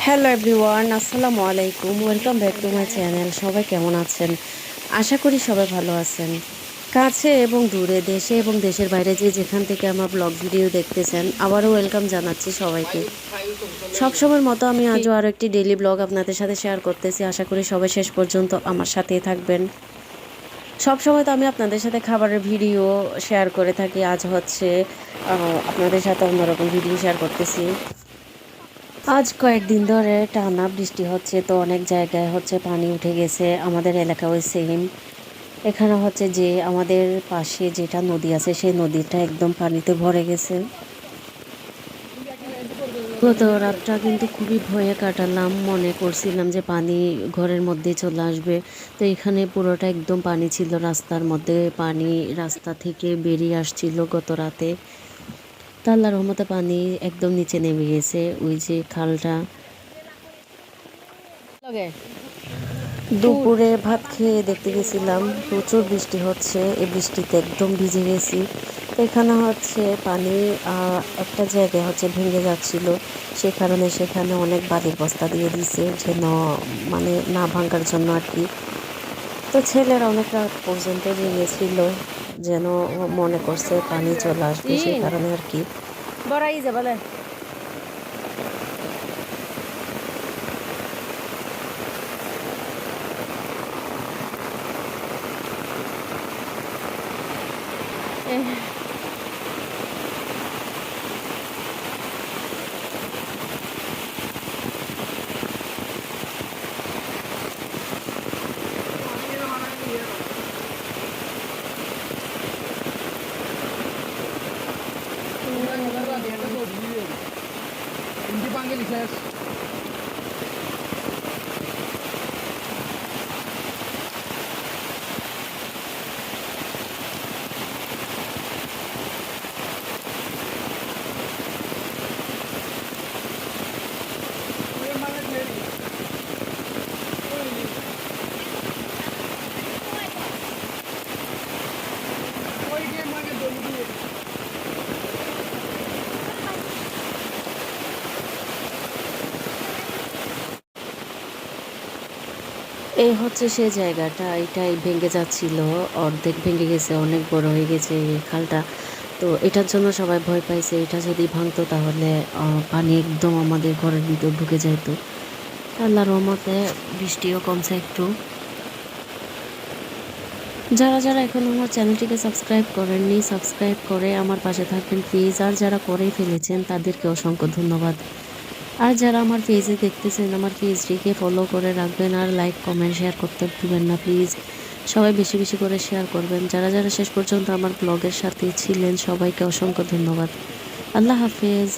Hello everyone, আসসালামু আলাইকুম। Welcome back to my channel. সবাই কেমন আছেন? আশা করি সবাই ভালো আছেন। কাছে এবং দূরে, দেশে এবং দেশের বাইরে যে যেখান থেকে আমার ব্লগ ভিডিও দেখতেছেন, আবারও ওয়েলকাম জানাচ্ছি সবাইকে। সবসময়ের মতো আমি আজও আরও একটি ডেইলি ব্লগ আপনাদের সাথে শেয়ার করতেছি। আশা করি সবাই শেষ পর্যন্ত আমার সাথেই থাকবেন। সবসময় তো আমি আপনাদের সাথে খাবারের ভিডিও শেয়ার করে থাকি। আজ হচ্ছে আপনাদের সাথে অন্যরকম ভিডিও শেয়ার করতেছি। আজ কয়েকদিন ধরে টানা বৃষ্টি হচ্ছে, তো অনেক জায়গায় হচ্ছে পানি উঠে গেছে। আমাদের এলাকাও সেম। এখানে হচ্ছে যে আমাদের পাশে যেটা নদী আছে সেই নদীটা একদম পানিতে ভরে গেছে। গত রাতটা কিন্তু খুবই ভয়ে কাটালাম, মনে করছিলাম যে পানি ঘরের মধ্যে চলে আসবে। তো এখানে পুরোটা একদম পানি ছিল, রাস্তার মধ্যে পানি রাস্তা থেকে বেরিয়ে আসছিল গত রাতে। তা আল্লাহর রহমতে পানি একদম নিচে নেমে গেছে, ওই যে খালটা। দুপুরে ভাত খেয়ে দেখতে গেছিলাম, প্রচুর বৃষ্টি হচ্ছে। এই বৃষ্টিতে একদম ভিজে গেছি। তো এখানে হচ্ছে পানি একটা জায়গায় হচ্ছে ভেঙে যাচ্ছিল, সে কারণে সেখানে অনেক বালির বস্তা দিয়ে দিছে যেন মানে না ভাঙার জন্য আর কি। তো ছেলেরা অনেক রাত পর্যন্ত জেগেছিল, যেন মনে করছে পানি চলে আসবে, সেই কারণে আর কি। বড়াই যাবে। Hindi pa ang gilisas. এই হচ্ছে সেই জায়গাটা, এটাই ভেঙে যাচ্ছিল, অর্ধেক ভেঙে গেছে, অনেক বড় হয়ে গেছে এই খালটা। তো এটার জন্য সবাই ভয় পাইছে, এটা যদি ভাঙতো তাহলে পানি একদম আমাদের ঘরের ভিতর ঢুকে যেত। আল্লাহর রহমতে বৃষ্টিও কমছে একটু। যারা যারা এখন আমার চ্যানেলটিকে সাবস্ক্রাইব করেননি, সাবস্ক্রাইব করে আমার পাশে থাকবেন প্লিজ। আর যারা করেই ফেলেছেন তাদেরকে অসংখ্য ধন্যবাদ। আর যারা আমার পেজে দেখতেছেন, আমার পেজটিকে ফলো করে রাখবেন, আর লাইক কমেন্ট শেয়ার করতে ভুলবেন না প্লিজ। সবাই বেশি বেশি করে শেয়ার করবেন। যারা যারা শেষ পর্যন্ত আমার ব্লগের সাথে ছিলেন সবাইকে অসংখ্য ধন্যবাদ। আল্লাহ হাফেজ।